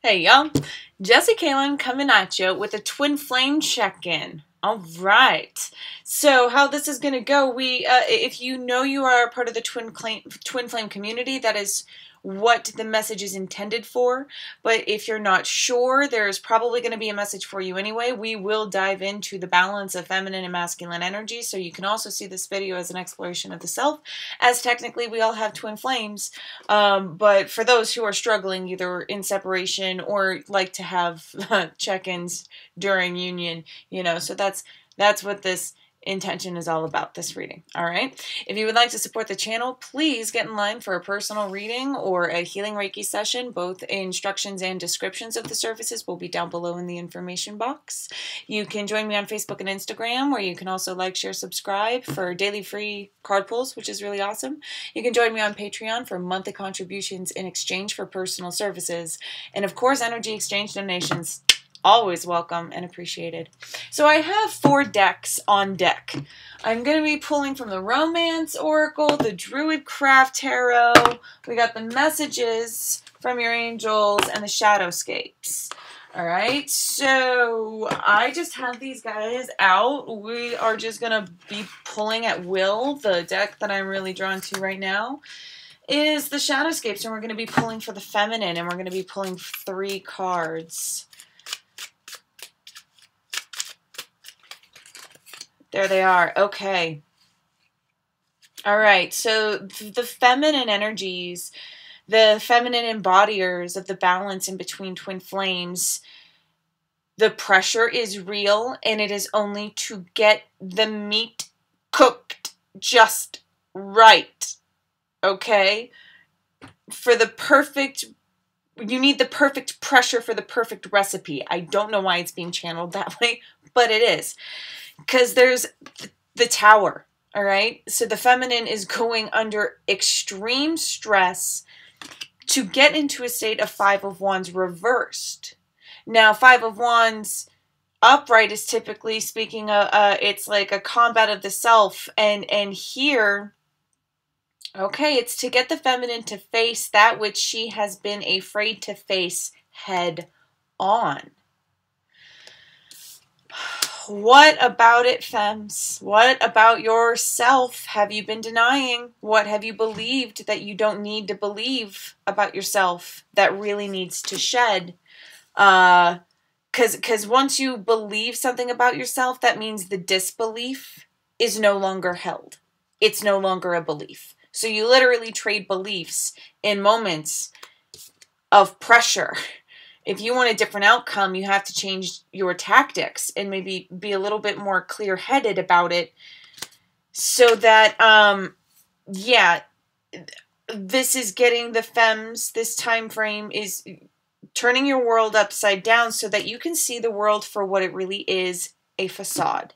Hey y'all, Jesse Kalen coming at you with a twin flame check-in. All right. So how this is going to go, if you know you are a part of the twin flame community, that is what the message is intended for. But if you're not sure, there's probably going to be a message for you anyway. We will dive into the balance of feminine and masculine energy, so you can also see this video as an exploration of the self, as technically we all have twin flames. But for those who are struggling either in separation or like to have check-ins during union, so that's what this intention is all about, this reading. All right. If you would like to support the channel, please get in line for a personal reading or a healing Reiki session. Both instructions and descriptions of the services will be down below in the information box. You can join me on Facebook and Instagram, where you can also like, share, subscribe for daily free card pulls, which is really awesome. You can join me on Patreon for monthly contributions in exchange for personal services. And of course, energy exchange donations. Always welcome and appreciated. So I have 4 decks on deck. I'm going to be pulling from the Romance Oracle, the Druid Craft Tarot. We got the messages from your angels and the Shadowscapes. All right, so I just have these guys out. We are just going to be pulling at will. The deck that I'm really drawn to right now is the Shadowscapes, and we're going to be pulling for the feminine, and we're going to be pulling 3 cards. There they are. Okay. All right. So the feminine energies, the feminine embodiers of the balance in between twin flames, the pressure is real, and it is only to get the meat cooked just right. Okay? For the perfect, you need the perfect pressure for the perfect recipe. I don't know why it's being channeled that way, but it is. Because there's the Tower, all right? So the feminine is going under extreme stress to get into a state of 5 of Wands reversed. Now, 5 of Wands upright is typically speaking, it's like a combat of the self. And here, okay, it's to get the feminine to face that which she has been afraid to face head on. What about it, femmes? What about yourself have you been denying? What have you believed that you don't need to believe about yourself that really needs to shed? Because once you believe something about yourself, that means the disbelief is no longer held. It's no longer a belief. So you literally trade beliefs in moments of pressure. If you want a different outcome, you have to change your tactics and maybe be a little bit more clear-headed about it, so that, yeah, this is getting the femmes, this time frame is turning your world upside down so that you can see the world for what it really is, a facade.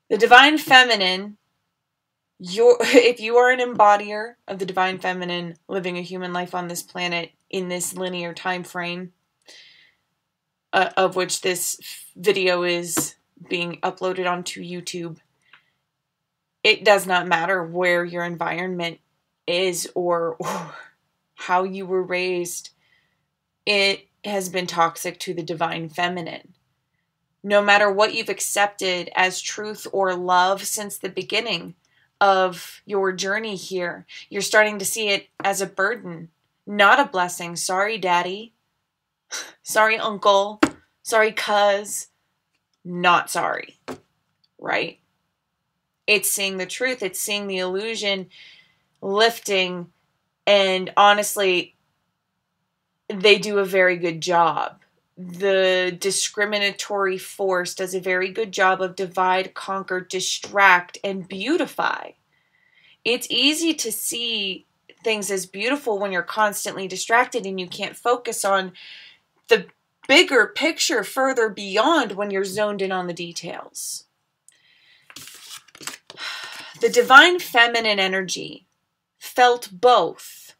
The Divine Feminine, if you are an embodier of the Divine Feminine living a human life on this planet in this linear time frame, of which this video is being uploaded onto YouTube, it does not matter where your environment is or how you were raised. It has been toxic to the Divine Feminine. No matter what you've accepted as truth or love since the beginning of your journey here, you're starting to see it as a burden, not a blessing. Sorry, Daddy. Sorry, Uncle. Sorry, Cuz. Not sorry. Right? It's seeing the truth. It's seeing the illusion lifting. And honestly, they do a very good job. The discriminatory force does a very good job of divide, conquer, distract, and beautify. It's easy to see things as beautiful when you're constantly distracted and you can't focus on the bigger picture further beyond when you're zoned in on the details. The Divine Feminine energy felt both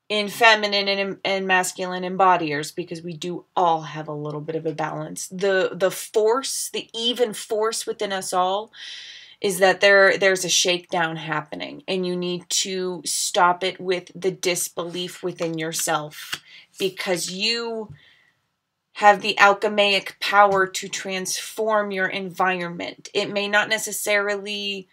in feminine and masculine embodiers, because we do all have a little bit of a balance. The force, the even force within us all is that there's a shakedown happening, and you need to stop it with the disbelief within yourself, because you have the alchemic power to transform your environment. It may not necessarily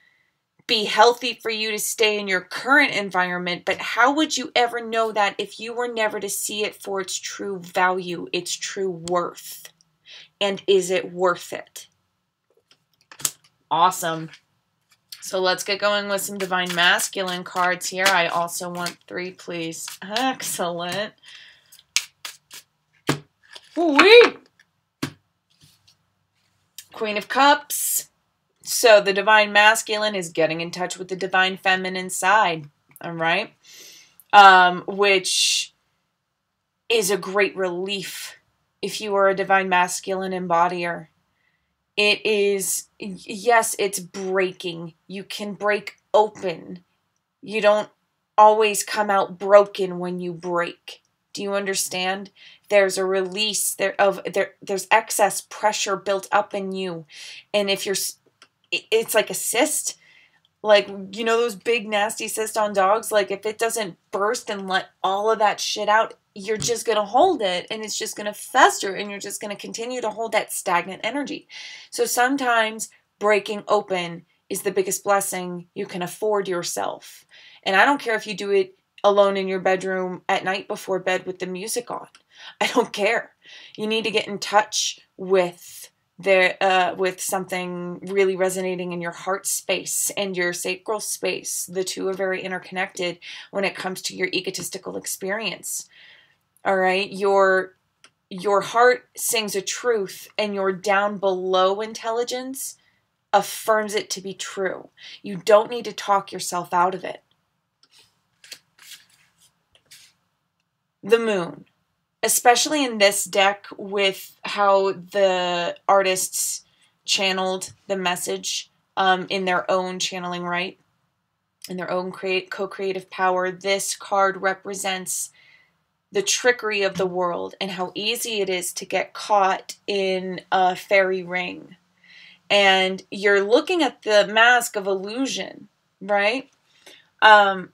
be healthy for you to stay in your current environment, but how would you ever know that if you were never to see it for its true value, its true worth? And is it worth it? Awesome. So let's get going with some Divine Masculine cards here. I also want 3, please. Excellent. Woo-wee! Queen of Cups. So the Divine Masculine is getting in touch with the Divine Feminine side. All right? Which is a great relief if you are a Divine Masculine embodier. It is, yes, it's breaking. You can break open. You don't always come out broken when you break. Do you understand? There's a release there's excess pressure built up in you. And if it's like a cyst, like, you know, those big nasty cysts on dogs, like if it doesn't burst and let all of that shit out, you're just going to hold it, and it's just going to fester, and you're just going to continue to hold that stagnant energy. So sometimes breaking open is the biggest blessing you can afford yourself. And I don't care if you do it alone in your bedroom at night before bed with the music on. I don't care. You need to get in touch with something really resonating in your heart space and your sacral space. The two are very interconnected when it comes to your egotistical experience. All right, your heart sings a truth, and your down below intelligence affirms it to be true. You don't need to talk yourself out of it. The Moon, especially in this deck with how the artists channeled the message in their own channeling right, in their own co-creative power. This card represents the trickery of the world and how easy it is to get caught in a fairy ring. And you're looking at the mask of illusion, right? All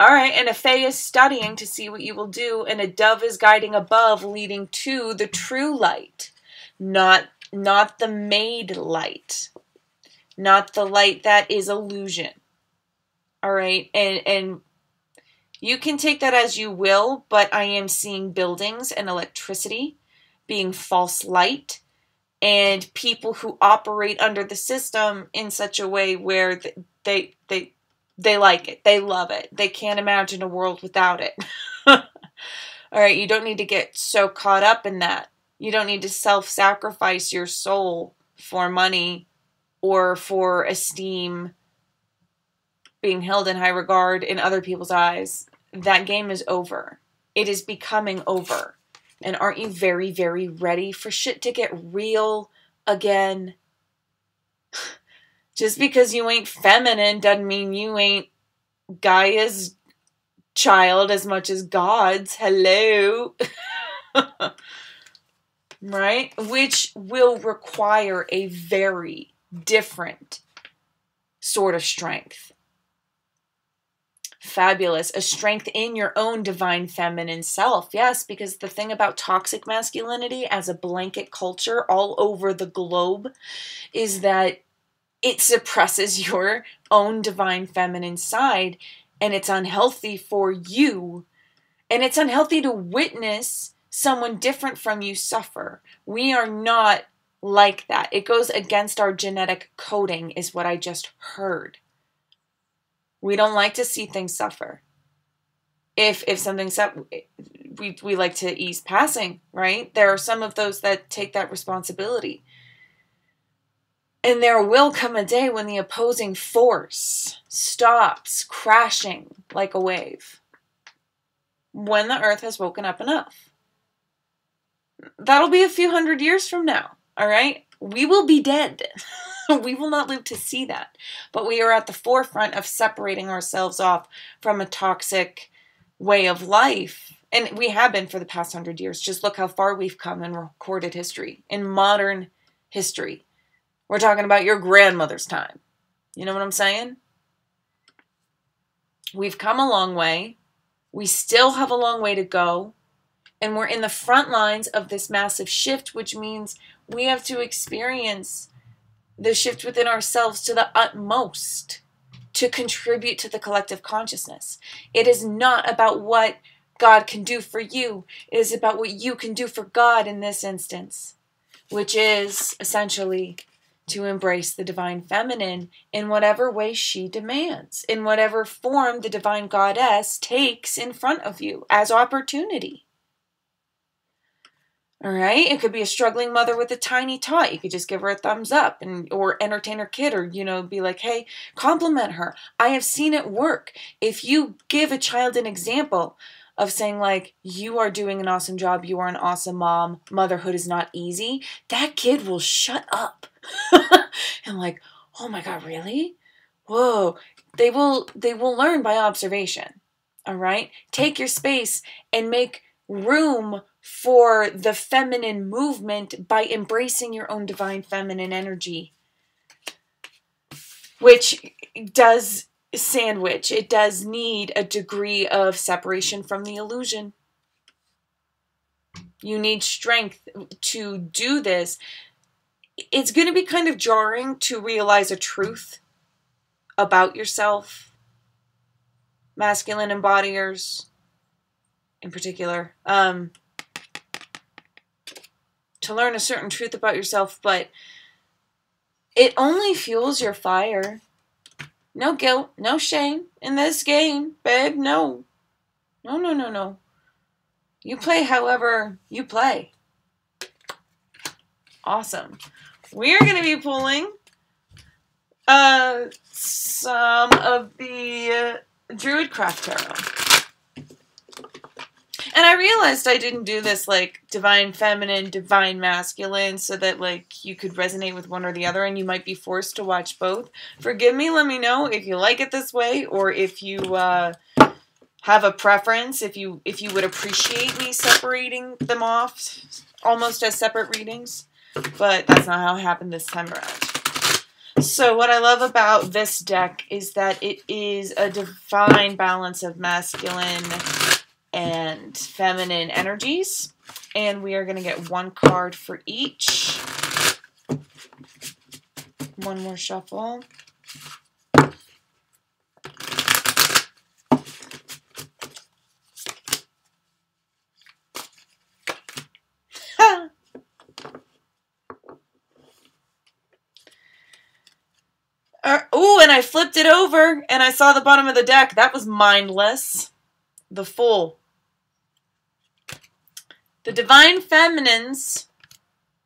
right, and a fae is studying to see what you will do, and a dove is guiding above, leading to the true light, not the made light, not the light that is illusion. All right, and you can take that as you will, but I am seeing buildings and electricity being false light, and people who operate under the system in such a way where they like it. They love it. They can't imagine a world without it. All right, you don't need to get so caught up in that. You don't need to self-sacrifice your soul for money or for esteem, being held in high regard in other people's eyes. That game is over. It is becoming over. And aren't you very, very ready for shit to get real again? Just because you ain't feminine doesn't mean you ain't Gaia's child as much as God's. Hello. Right? Which will require a very different sort of strength. Fabulous. A strength in your own divine feminine self. Yes, because the thing about toxic masculinity as a blanket culture all over the globe is that it suppresses your own divine feminine side, and it's unhealthy for you, and it's unhealthy to witness someone different from you suffer. We are not like that. It goes against our genetic coding, is what I just heard. We don't like to see things suffer. If something's up, we like to ease passing, right? There are some of those that take that responsibility. And there will come a day when the opposing force stops crashing like a wave. When the earth has woken up enough. That'll be a few hundred years from now, all right? We will be dead. We will not live to see that. But we are at the forefront of separating ourselves off from a toxic way of life. And we have been for the past 100 years. Just look how far we've come in recorded history, in modern history. We're talking about your grandmother's time. You know what I'm saying? We've come a long way. We still have a long way to go. And we're in the front lines of this massive shift, which means we have to experience the shift within ourselves to the utmost to contribute to the collective consciousness. It is not about what God can do for you. It is about what you can do for God in this instance, which is essentially to embrace the divine feminine in whatever way she demands, in whatever form the divine goddess takes in front of you as opportunity. All right? It could be a struggling mother with a tiny tot. You could just give her a thumbs up or entertain her kid, or, be like, hey, compliment her. I have seen it work. If you give a child an example of saying, like, you are doing an awesome job, you are an awesome mom, motherhood is not easy, that kid will shut up. And like, oh my God, really? Whoa. They will learn by observation. All right? Take your space and make room for the feminine movement by embracing your own divine feminine energy, which does sandwich. It does need a degree of separation from the illusion. You need strength to do this. It's going to be kind of jarring to realize a truth about yourself, masculine embodiers in particular, to learn a certain truth about yourself, but it only fuels your fire. No guilt, no shame in this game, babe. No. No. You play however you play. Awesome. We're going to be pulling some of the Druidcraft Tarot. And I realized I didn't do this like divine feminine, divine masculine, so that like you could resonate with one or the other and you might be forced to watch both. Forgive me, let me know if you like it this way, or if you have a preference, if you would appreciate me separating them off almost as separate readings. But that's not how it happened this time around. So what I love about this deck is that it is a divine balance of masculine and feminine energies, and we are going to get one card for each. One more shuffle. Oh, and I flipped it over and I saw the bottom of the deck. That was mindless. The Fool. The divine feminines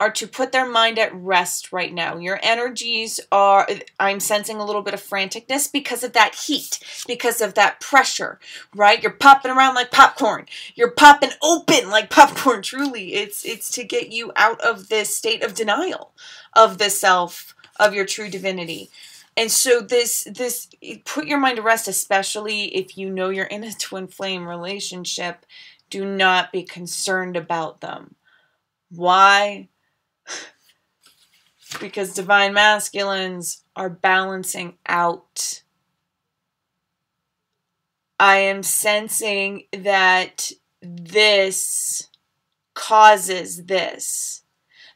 are to put their mind at rest right now. Your energies are, I'm sensing a little bit of franticness because of that heat, because of that pressure, right? You're popping around like popcorn. You're popping open like popcorn, truly. It's to get you out of this state of denial of the self, of your true divinity. And so this put your mind to rest, especially if you know you're in a twin flame relationship. Do not be concerned about them. Why? Because divine masculines are balancing out. I am sensing that this causes this.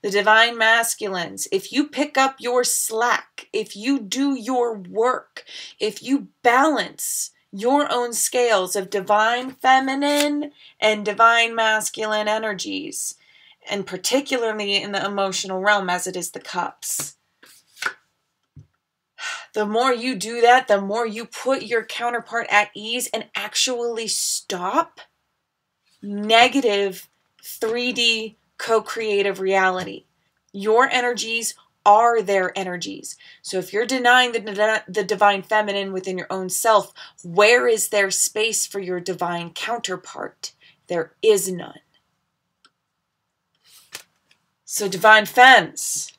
The divine masculines, if you pick up your slack, if you do your work, if you balance your own scales of divine feminine and divine masculine energies, and particularly in the emotional realm as it is the cups, the more you do that, the more you put your counterpart at ease and actually stop negative 3D co-creative reality. Your energies are their energies. So if you're denying the divine feminine within your own self, where is there space for your divine counterpart? There is none. So divine femmes,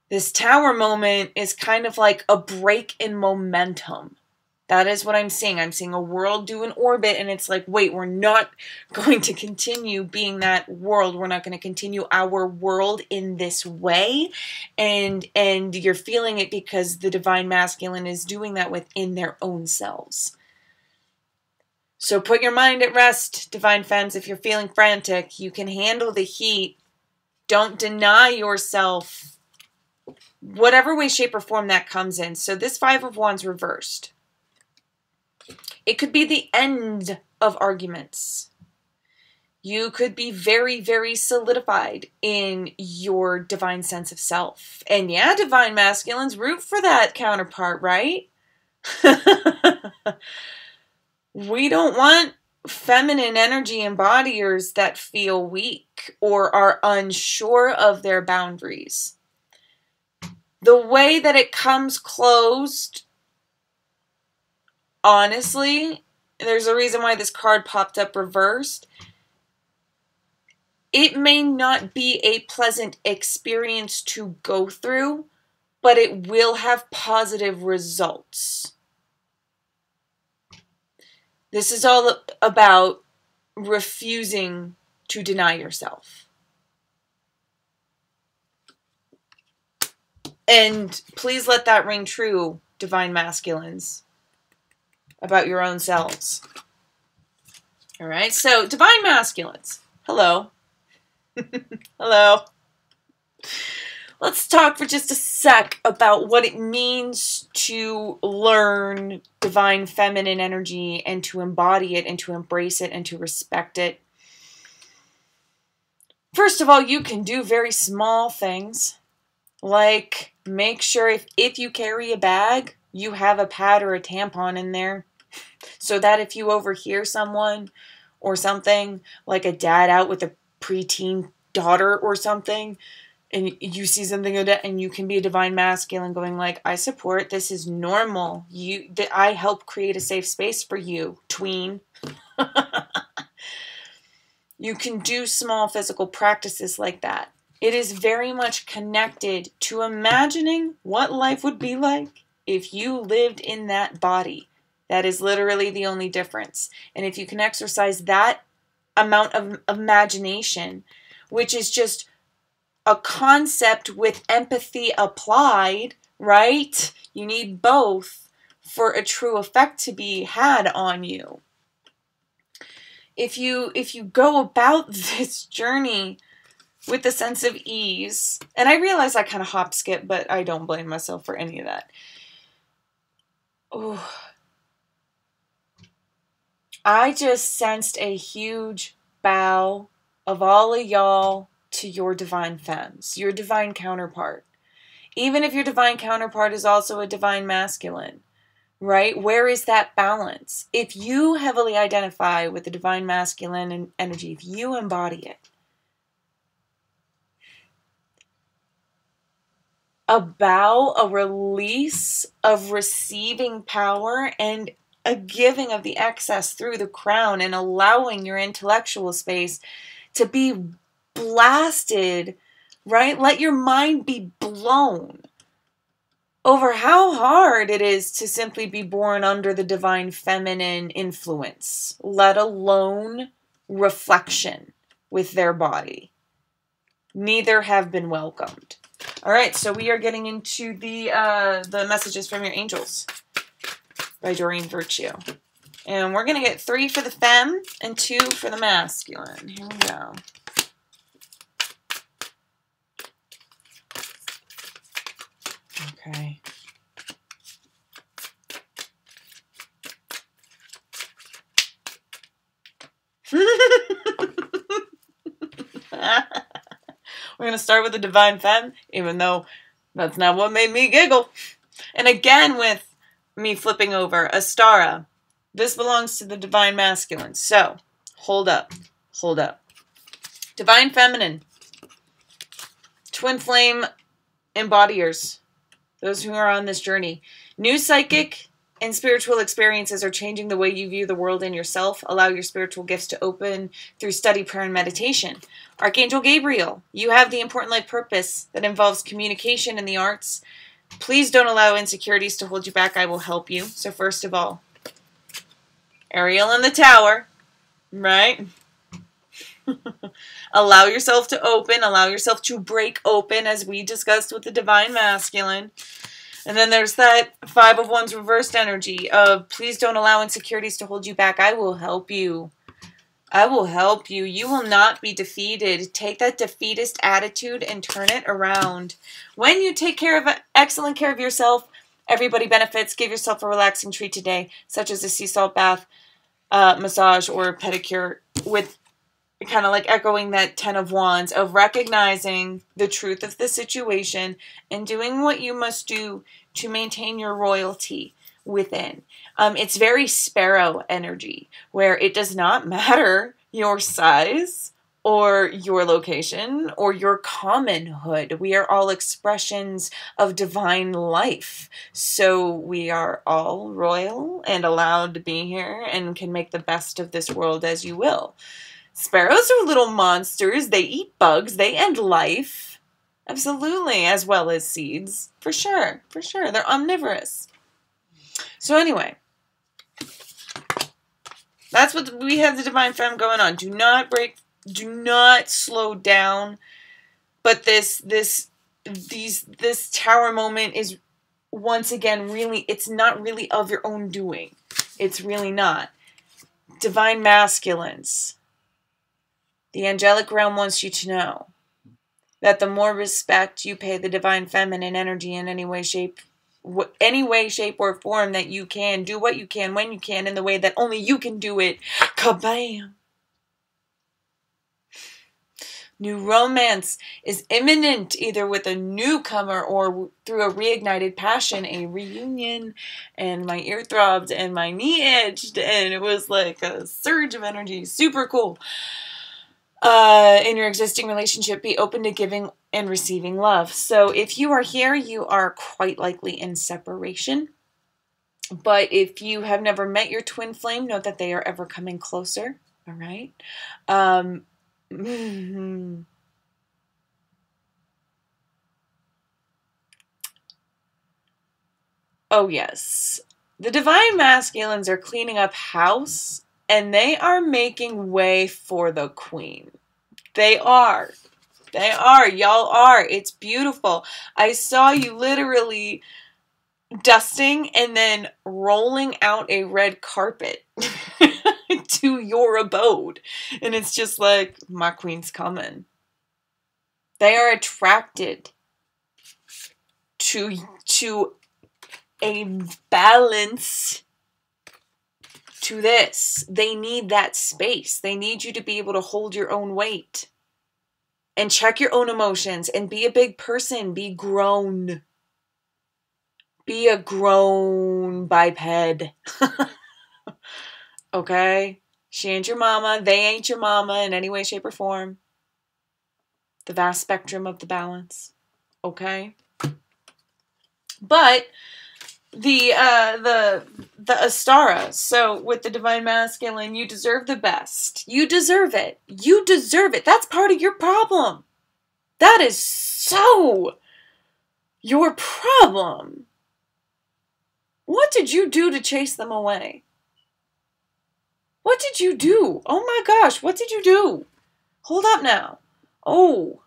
this tower moment is kind of like a break in momentum. That is what I'm seeing. I'm seeing a world do an orbit, and it's like, wait, we're not going to continue being that world. We're not going to continue our world in this way. And you're feeling it because the divine masculine is doing that within their own selves. So put your mind at rest, divine femmes. If you're feeling frantic, you can handle the heat. Don't deny yourself, whatever way, shape, or form that comes in. So this Five of Wands reversed. It could be the end of arguments. You could be very, very solidified in your divine sense of self. And yeah, divine masculines, root for that counterpart, right? We don't want feminine energy embodiers that feel weak or are unsure of their boundaries. The way that it comes closed, honestly, there's a reason why this card popped up reversed. It may not be a pleasant experience to go through, but it will have positive results. This is all about refusing to deny yourself. And please let that ring true, divine masculines, about your own selves. All right, so divine masculines, hello. Hello. Let's talk for just a sec about what it means to learn divine feminine energy and to embody it and to embrace it and to respect it. First of all, you can do very small things, like make sure if you carry a bag, you have a pad or a tampon in there, so that if you overhear someone or something, like a dad out with a preteen daughter or something, and you see something like that, and you can be a divine masculine going like, I support, this is normal. I help create a safe space for you, tween. You can do small physical practices like that. It is very much connected to imagining what life would be like if you lived in that body. That is literally the only difference. And if you can exercise that amount of imagination, which is just a concept with empathy applied, right? You need both for a true effect to be had on you. If you go about this journey with a sense of ease, and I realize I kind of hop skip, but I don't blame myself for any of that. Oh, I just sensed a huge bow of all of y'all to your divine femmes, your divine counterpart. Even if your divine counterpart is also a divine masculine, right? Where is that balance? If you heavily identify with the divine masculine energy, if you embody it, a bow, a release of receiving power, and a giving of the excess through the crown, and allowing your intellectual space to be blasted, right? Let your mind be blown over how hard it is to simply be born under the divine feminine influence, let alone reflection with their body. Neither have been welcomed. All right, so we are getting into the messages from your angels by Doreen Virtue. And we're going to get 3 for the femme and 2 for the masculine. Here we go. Okay. We're going to start with the divine femme, even though that's not what made me giggle. And again, with me flipping over, Astara. This belongs to the divine masculine. So, hold up. Hold up. Divine feminine. Twin flame embodiers. Those who are on this journey. New psychic and spiritual experiences are changing the way you view the world and yourself. Allow your spiritual gifts to open through study, prayer, and meditation. Archangel Gabriel, you have the important life purpose that involves communication in the arts, Please don't allow insecurities to hold you back. I will help you. So first of all, Ariel in the tower, right? Allow yourself to open. Allow yourself to break open, as we discussed with the Divine Masculine. And then there's that Five of Wands reversed energy of please don't allow insecurities to hold you back. I will help you. I will help you. You will not be defeated. Take that defeatist attitude and turn it around. When you take excellent care of yourself, everybody benefits. Give yourself a relaxing treat today, such as a sea salt bath, massage, or pedicure, with kind of like echoing that Ten of Wands of recognizing the truth of the situation and doing what you must do to maintain your royalty within. It's very sparrow energy, where it does not matter your size or your location or your commonhood. We are all expressions of divine life. So we are all royal and allowed to be here and can make the best of this world as you will. Sparrows are little monsters. They eat bugs. They end life. Absolutely. As well as seeds. For sure. For sure. They're omnivorous. So anyway, that's what we have the Divine Femme going on. Do not break, do not slow down. But this tower moment is once again really, it's not really of your own doing. It's really not. Divine Masculines. The angelic realm wants you to know that the more respect you pay the divine feminine energy in any way, shape, or form that you can, do what you can, when you can, in the way that only you can do it. Kabam! New romance is imminent, either with a newcomer or through a reignited passion, a reunion. And my ear throbbed and my knee itched, and it was like a surge of energy. Super cool. In your existing relationship, be open to giving and receiving love. So if you are here, you are quite likely in separation. But if you have never met your twin flame, note that they are ever coming closer. All right. Oh, yes. The Divine Masculines are cleaning up house, and they are making way for the Queen. They are. They are. Y'all are. It's beautiful. I saw you literally dusting and then rolling out a red carpet to your abode. And it's just like, my queen's coming. They are attracted to a balance to this. They need that space. They need you to be able to hold your own weight and check your own emotions and be a big person. Be grown. Be a grown biped. Okay? She ain't your mama. They ain't your mama in any way, shape, or form. The vast spectrum of the balance. Okay? But the Astara, so with the Divine Masculine, you deserve the best. You deserve it. You deserve it. That's part of your problem. That is so your problem. What did you do to chase them away? What did you do? Oh my gosh, what did you do? Hold up now. Oh.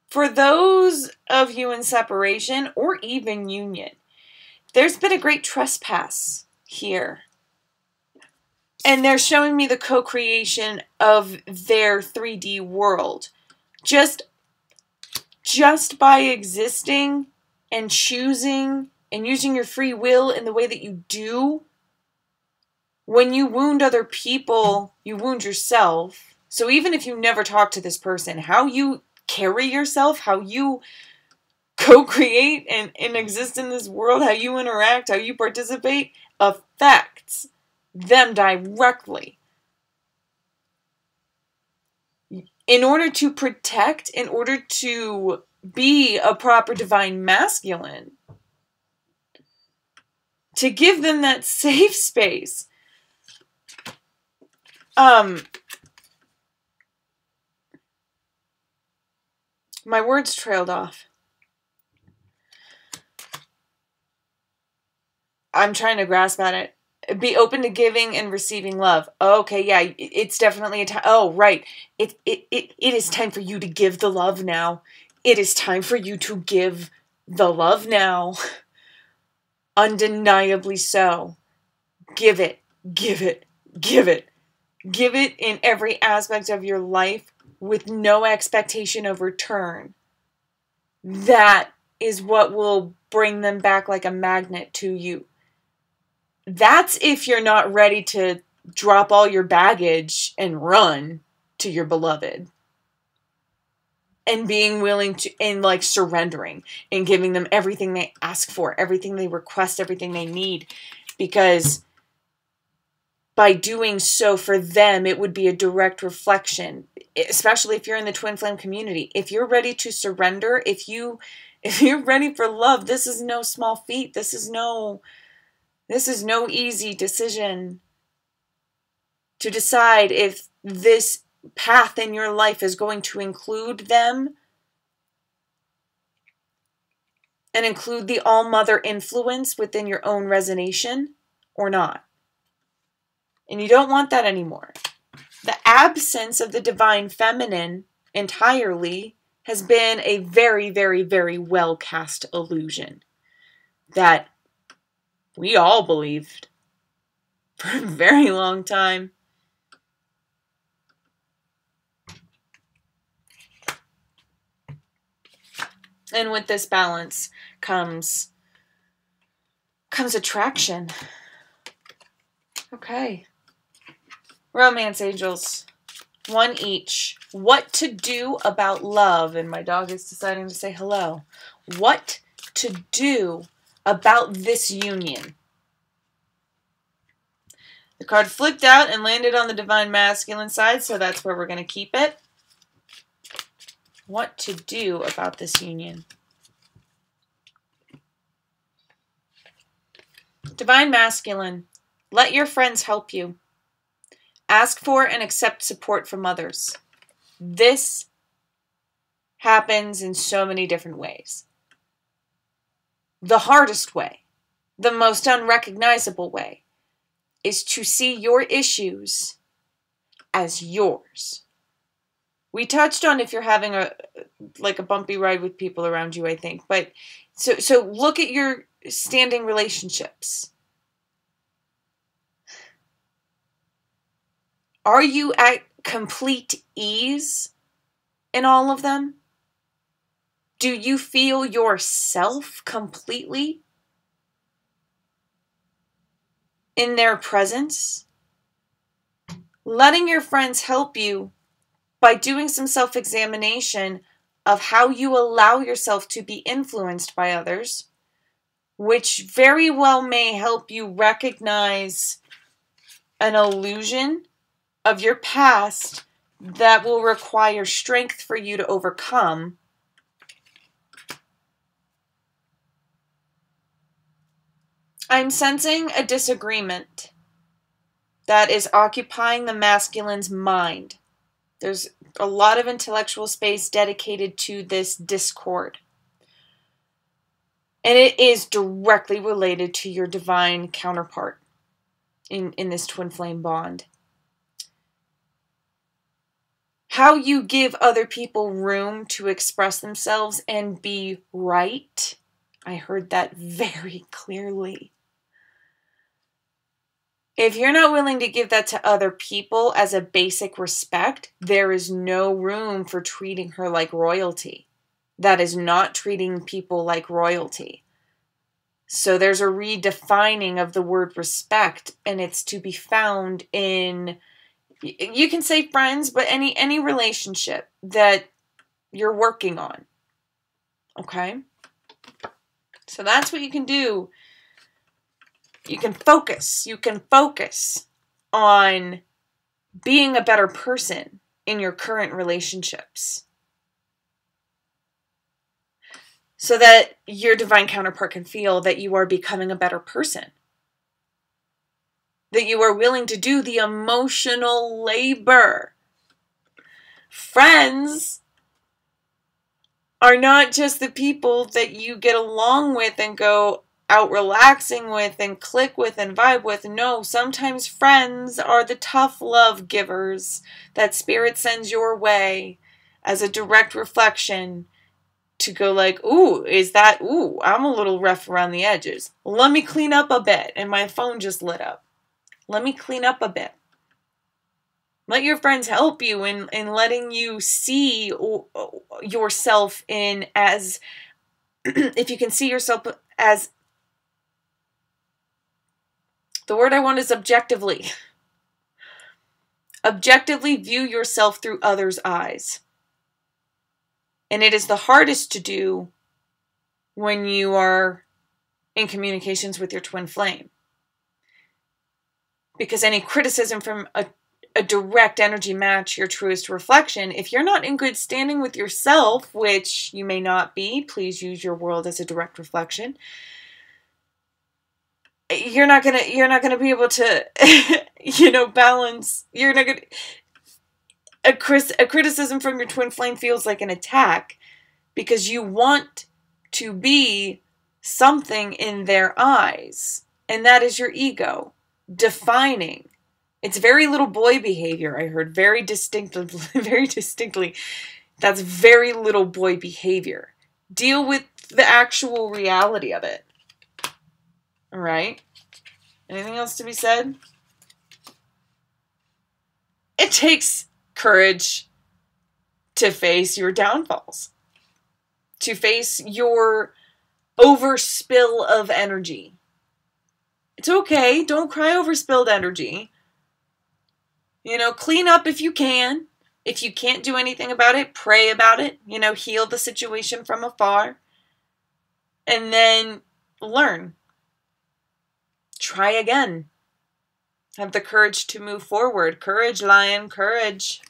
For those of you in separation or even union, there's been a great trespass here. And they're showing me the co-creation of their 3D world. Just by existing and choosing and using your free will in the way that you do, when you wound other people, you wound yourself. So even if you never talk to this person, how you carry yourself, how you co-create and exist in this world, how you interact, how you participate, affects them directly. In order to protect, in order to be a proper Divine Masculine, to give them that safe space, My words trailed off. I'm trying to grasp at it. Be open to giving and receiving love. Okay, yeah, it's definitely a time. Oh, right. It is time for you to give the love now. It is time for you to give the love now. Undeniably so. Give it, give it, give it. Give it in every aspect of your life with no expectation of return. That is what will bring them back like a magnet to you. That's if you're not ready to drop all your baggage and run to your beloved. And being willing to, and like surrendering and giving them everything they ask for, everything they request, everything they need. Because by doing so for them, it would be a direct reflection, especially if you're in the twin flame community. If you're ready to surrender, if you're ready for love, this is no small feat. This is no easy decision to decide if this path in your life is going to include them and include the all-mother influence within your own resonation or not. And you don't want that anymore. The absence of the divine feminine entirely has been a very, very, very well cast illusion that we all believed for a very long time. And with this balance comes attraction. Okay. Romance angels. One each. What to do about love? And my dog is deciding to say hello. What to do about this union? The card flipped out and landed on the divine masculine side, so that's where we're going to keep it. What to do about this union? Divine masculine. Let your friends help you. Ask for and accept support from others. This happens in so many different ways. The hardest way, the most unrecognizable way, is to see your issues as yours. We touched on if you're having a bumpy ride with people around you, I think. But so look at your standing relationships. Are you at complete ease in all of them? Do you feel yourself completely in their presence? Letting your friends help you by doing some self-examination of how you allow yourself to be influenced by others, which very well may help you recognize an illusion of your past that will require strength for you to overcome. I'm sensing a disagreement that is occupying the masculine's mind. There's a lot of intellectual space dedicated to this discord. And it is directly related to your divine counterpart in this twin flame bond. How you give other people room to express themselves and be right. I heard that very clearly. If you're not willing to give that to other people as a basic respect, there is no room for treating her like royalty. That is not treating people like royalty. So there's a redefining of the word respect, and it's to be found in, you can say friends, but any relationship that you're working on. Okay? So that's what you can do. You can focus on being a better person in your current relationships so that your divine counterpart can feel that you are becoming a better person, that you are willing to do the emotional labor. Friends are not just the people that you get along with and go out relaxing with and click with and vibe with. No, sometimes friends are the tough love givers that spirit sends your way as a direct reflection to go like, ooh, I'm a little rough around the edges. Let me clean up a bit. And my phone just lit up. Let me clean up a bit. Let your friends help you in letting you see yourself in as, if you can see yourself as, the word I want is objectively. Objectively view yourself through others' eyes. And it is the hardest to do when you are in communications with your twin flame. Because any criticism from a direct energy match, your truest reflection, if you're not in good standing with yourself, which you may not be, please use your world as a direct reflection. You're not gonna be able to, balance. You're not gonna. A criticism from your twin flame feels like an attack because you want to be something in their eyes, and that is your ego defining. It's very little boy behavior. I heard very distinctly. That's very little boy behavior. Deal with the actual reality of it. All right? Anything else to be said? It takes courage to face your downfalls, to face your overspill of energy. It's okay. Don't cry over spilled energy. Clean up if you can. If you can't do anything about it, pray about it. Heal the situation from afar. And then learn. Try again. Have the courage to move forward. Courage, lion, courage.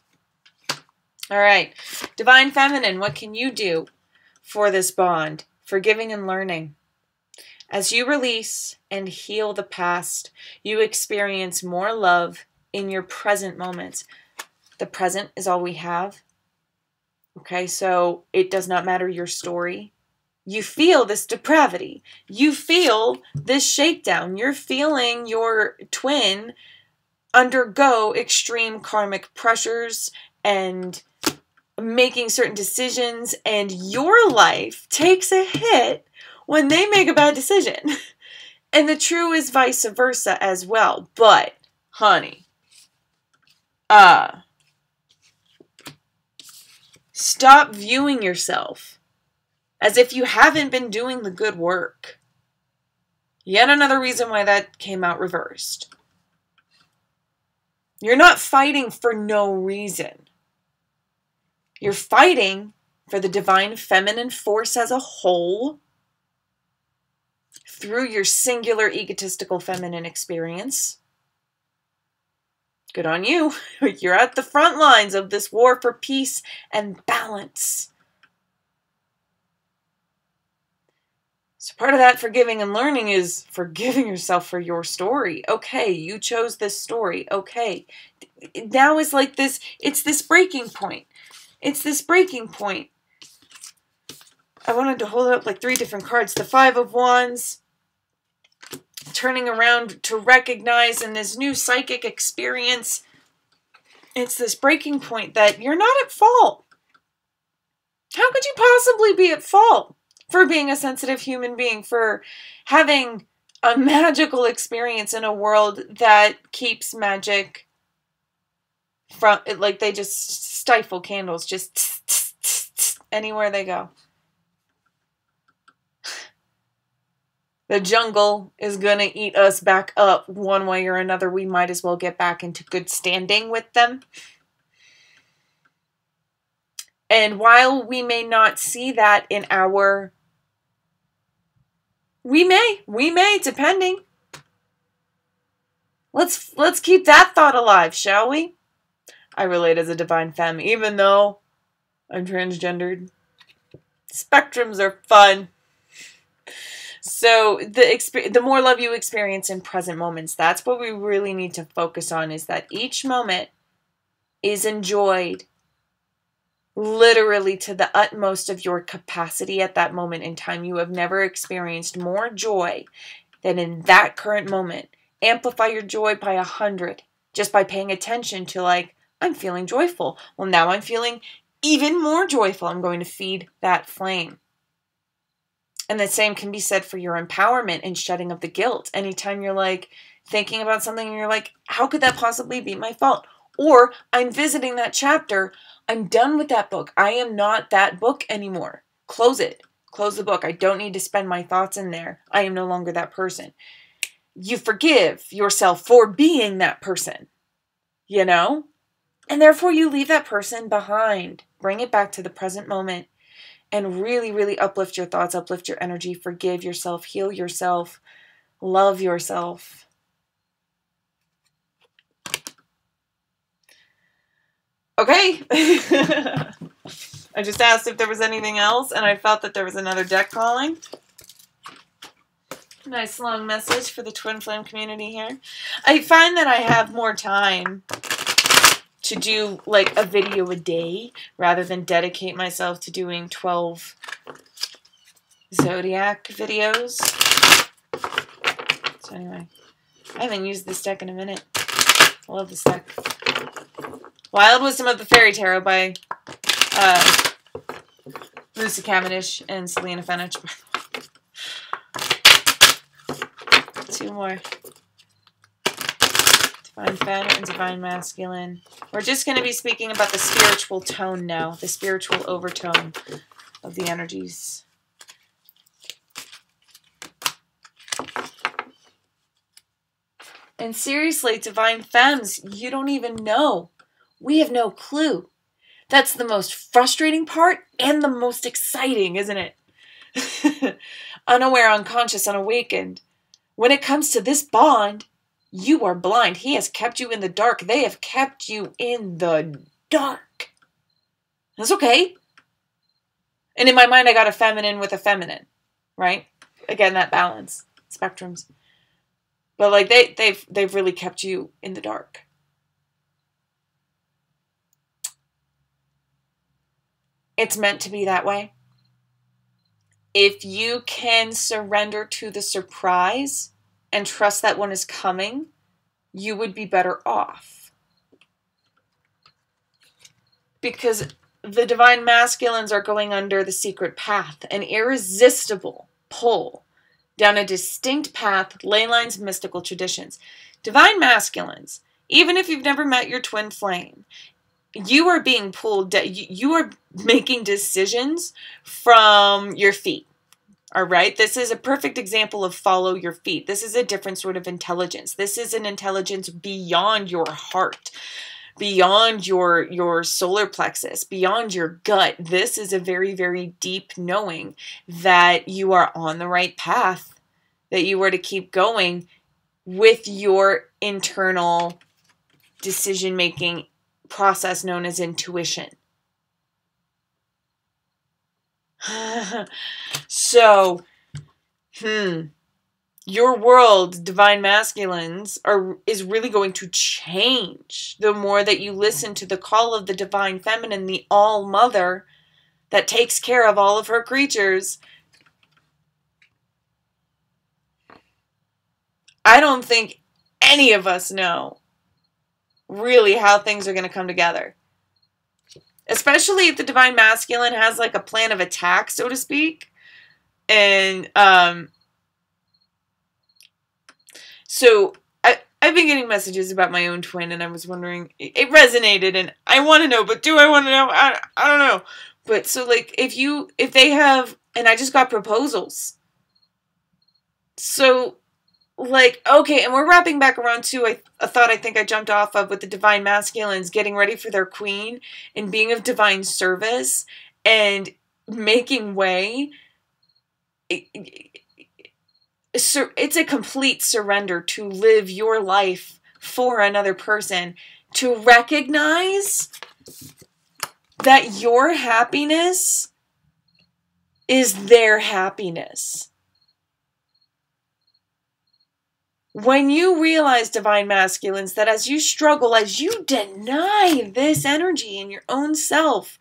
All right. Divine Feminine, what can you do for this bond? Forgiving and learning. As you release and heal the past, you experience more love in your present moments. The present is all we have. Okay, so it does not matter your story. You feel this depravity. You feel this shakedown. You're feeling your twin undergo extreme karmic pressures and making certain decisions, and your life takes a hit when they make a bad decision. And the true is vice versa as well. But, honey, stop viewing yourself as if you haven't been doing the good work. Yet another reason why that came out reversed. You're not fighting for no reason. You're fighting for the divine feminine force as a whole through your singular egotistical feminine experience. Good on you. You're at the front lines of this war for peace and balance. So part of that forgiving and learning is forgiving yourself for your story. Okay, you chose this story. Okay. Now it's like this, it's this breaking point. It's this breaking point. I wanted to hold up like 3 different cards. The 5 of Wands, turning around to recognize in this new psychic experience, it's this breaking point that you're not at fault. How could you possibly be at fault for being a sensitive human being, for having a magical experience in a world that keeps magic from, like they just stifle candles, just anywhere they go. The jungle is going to eat us back up one way or another. We might as well get back into good standing with them. And while we may not see that in our... We may, depending. Let's keep that thought alive, shall we? I relate as a divine femme, even though I'm transgendered. Spectrums are fun. So the more love you experience in present moments, that's what we really need to focus on, is that each moment is enjoyed literally to the utmost of your capacity at that moment in time. You have never experienced more joy than in that current moment. Amplify your joy by 100 just by paying attention to, like, I'm feeling joyful. Well, now I'm feeling even more joyful. I'm going to feed that flame. And the same can be said for your empowerment and shedding of the guilt. Anytime you're like thinking about something and you're like, how could that possibly be my fault? Or I'm visiting that chapter. I'm done with that book. I am not that book anymore. Close it. Close the book. I don't need to spend my thoughts in there. I am no longer that person. You forgive yourself for being that person, you know? And therefore you leave that person behind. Bring it back to the present moment and really, really uplift your thoughts, uplift your energy, forgive yourself, heal yourself, love yourself. Okay. I just asked if there was anything else, and I felt that there was another deck calling. Nice long message for the Twin Flame community here. I find that I have more time to do like a video a day rather than dedicate myself to doing 12 zodiac videos. So anyway, I haven't used this deck in a minute. I love this deck. Wild Wisdom of the Fairy Tarot by Lucy Cavendish and Selena Fenech. Two more. Divine Feminine and Divine Masculine. We're just going to be speaking about the spiritual tone now, the spiritual overtone of the energies. And seriously, Divine Femmes, you don't even know. We have no clue. That's the most frustrating part and the most exciting, isn't it? Unaware, unconscious, unawakened. When it comes to this bond, you are blind. He has kept you in the dark. They have kept you in the dark. That's okay. And in my mind, I got a feminine with a feminine, right? Again, that balance, spectrums. But like they've really kept you in the dark. It's meant to be that way. If you can surrender to the surprise and trust that one is coming, you would be better off. Because the Divine Masculines are going under the secret path, an irresistible pull down a distinct path, ley lines, mystical traditions. Divine Masculines, even if you've never met your twin flame, you are being pulled, you are making decisions from your feet. All right, this is a perfect example of follow your feet. This is a different sort of intelligence. This is an intelligence beyond your heart, beyond your solar plexus, beyond your gut. This is a very, very deep knowing that you are on the right path, that you are to keep going with your internal decision-making process known as intuition. So, your world, Divine Masculines, is really going to change the more that you listen to the call of the Divine Feminine, the All-Mother that takes care of all of her creatures. I don't think any of us know really how things are going to come together. Especially if the Divine Masculine has like a plan of attack, so to speak. And so I've been getting messages about my own twin, and I was wondering, it resonated, and I want to know, but do I want to know? I don't know. But so like if they have, and I just got proposals. So like, okay, and we're wrapping back around to a thought I think I jumped off of with the Divine Masculines getting ready for their queen and being of divine service and making way. It's a complete surrender to live your life for another person, to recognize that your happiness is their happiness. When you realize, Divine Masculines, that as you struggle, as you deny this energy in your own self,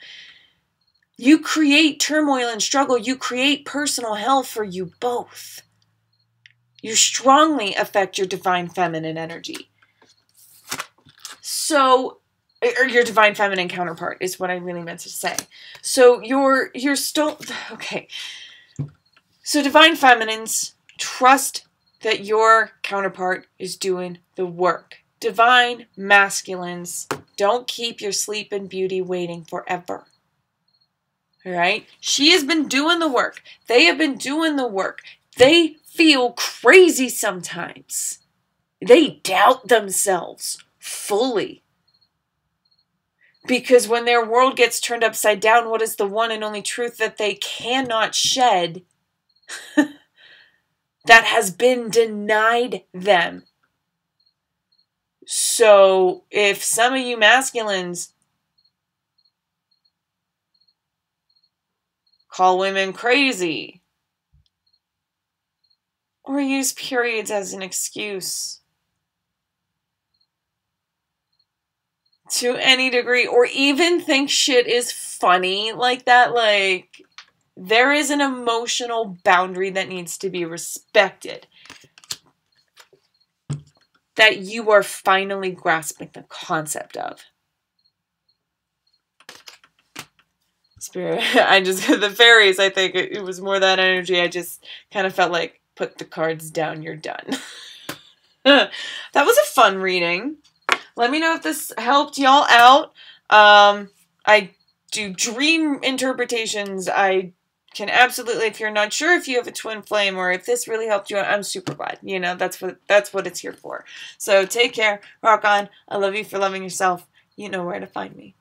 You create turmoil and struggle. You create personal hell for you both. You strongly affect your divine feminine energy. So, or your divine feminine counterpart is what I really meant to say. So you're still, okay. So divine feminines, trust that your counterpart is doing the work. Divine masculines, don't keep your sleeping beauty waiting forever. All right? She has been doing the work. They have been doing the work. They feel crazy sometimes. They doubt themselves fully. Because when their world gets turned upside down, what is the one and only truth that they cannot shed that has been denied them? So if some of you masculines call women crazy or use periods as an excuse to any degree, or even think shit is funny like that, like, there is an emotional boundary that needs to be respected. That you are finally grasping the concept of. Spirit, the fairies, I think it was more that energy. I just kind of felt like, put the cards down, you're done. That was a fun reading. Let me know if this helped y'all out. I do dream interpretations. I can absolutely, if you're not sure if you have a twin flame or if this really helped you, I'm super glad. You know, that's what it's here for. So take care. Rock on. I love you for loving yourself. You know where to find me.